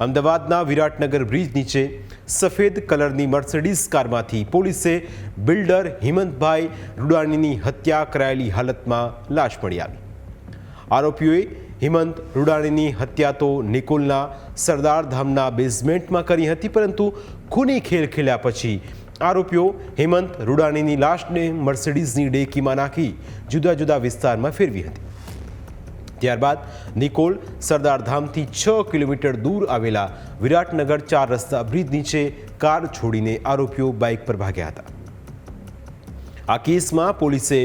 અમદાવાદના વિરાટનગર બ્રિજ નીચે સફેદ કલરની મર્સિડીઝ કારમાંથી પોલીસે બિલ્ડર હિમંતભાઈ રૂડાણીની હત્યા કરાયેલી હાલતમાં લાશ મળી આવી। આરોપીઓએ હિમંત રૂડાણીની હત્યા તો નિકોલના સરદાર ધામના બેઝમેન્ટમાં કરી હતી, પરંતુ ખૂની ખેલ ખેલ્યા પછી આરોપીઓ હિમંત રૂડાણીની લાશને મર્સિડીઝની ડેકીમાં નાખી જુદા જુદા વિસ્તારમાં ફેરવી હતી। ત્યારબાદ નિકોલ સરદાર ધામથી 6 કિલોમીટર દૂર આવેલા વિરાટનગર 4 રસ્તા બ્રિજ નીચે કાર છોડીને આરોપીઓ બાઇક પર ભાગ્યા હતા। આ કેસમાં પોલીસે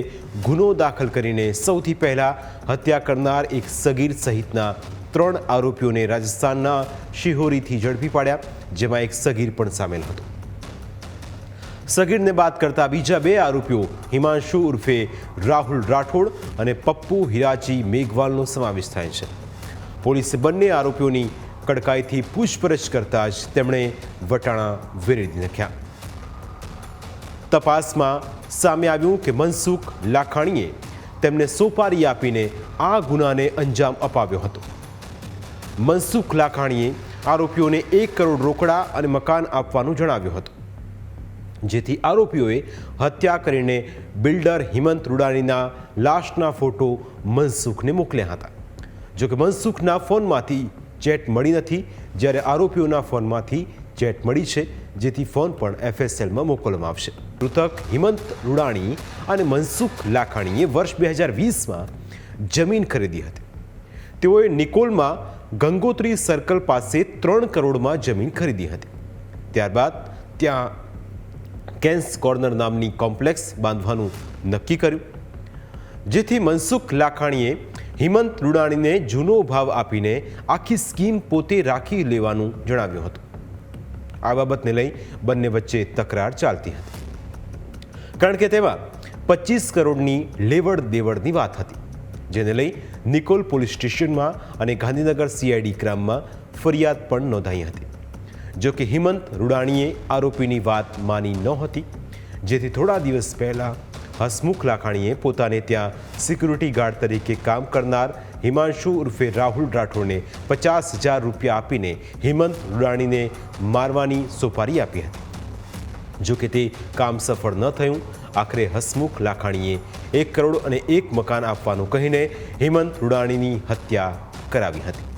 ગુનો દાખલ કરીને સૌથી પહેલા હત્યા કરનાર એક સગીર સહિતના 3 આરોપીઓને રાજસ્થાનના શિહોરીથી ઝડપી પાડ્યા, જેમાં એક સગીર પણ સામેલ હતો। સગીરને બાદ કરતા બીજા 2 આરોપીઓ હિમાંશુ ઉર્ફે રાહુલ રાઠોડ અને પપ્પુ હિરાજી મેઘવાલનો સમાવેશ થાય છે। પોલીસે બંને આરોપીઓની કડકાઈથી પૂછપરછ કરતા જ તેમણે વટાણા વેરેદી નાખ્યા। તપાસમાં સામે આવ્યું કે મનસુખ લાખાણીએ તેમને સોપારી આપીને આ ગુનાને અંજામ અપાવ્યો હતો। મનસુખ લાખાણીએ આરોપીઓને 1 કરોડ રોકડા અને મકાન આપવાનું જણાવ્યું હતું, જેથી આરોપીઓએ હત્યા કરીને બિલ્ડર હિમંત રૂડાણીના લાશના ફોટો મનસુખને મોકલ્યા હતા। જોકે મનસુખના ફોનમાંથી ચેટ મળી નથી, જ્યારે આરોપીઓના ફોનમાંથી ચેટ મળી છે, જેથી ફોન પણ FSLમાં મોકલવામાં આવશે। મૃતક હિમંત રૂડાણી અને મનસુખ લાખાણીએ વર્ષ 2020માં જમીન ખરીદી હતી। તેઓએ નિકોલમાં ગંગોત્રી સર્કલ પાસે 3 કરોડમાં જમીન ખરીદી હતી। ત્યારબાદ ત્યાં કેન્સ કોર્નર નામની કોમ્પ્લેક્સ બાંધવાનું નક્કી કર્યું, જેથી મનસુખ લાખાણીએ હિમંત રૂડાણીને જૂનો ભાવ આપીને આખી સ્કીમ પોતે રાખી લેવાનું જણાવ્યું હતું। આ બાબતને લઈ બંને વચ્ચે તકરાર ચાલતી હતી, કારણ કે તેમાં 25 કરોડની લેવડ દેવડની વાત હતી, જેને લઈ નિકોલ પોલીસ સ્ટેશનમાં અને ગાંધીનગર CID ક્રાઇમમાં ફરિયાદ પણ નોંધાઈ હતી। જો કે હિમંત રૂડાણીએ આરોપીની વાત માની નહોતી, જેથી થોડા દિવસ પહેલાં હસમુખ લાખાણીએ પોતાને ત્યાં સિક્યુરિટી ગાર્ડ તરીકે કામ કરનાર હિમાંશુ ઉર્ફે રાહુલ રાઠોડને 50,000 રૂપિયા આપીને હિમંત રૂડાણીને મારવાની સોપારી આપી હતી। જો કે તે કામ સફળ ન થયું। આખરે હસમુખ લાખાણીએ 1 કરોડ અને 1 મકાન આપવાનું કહીને હિમંત રૂડાણીની હત્યા કરાવી હતી।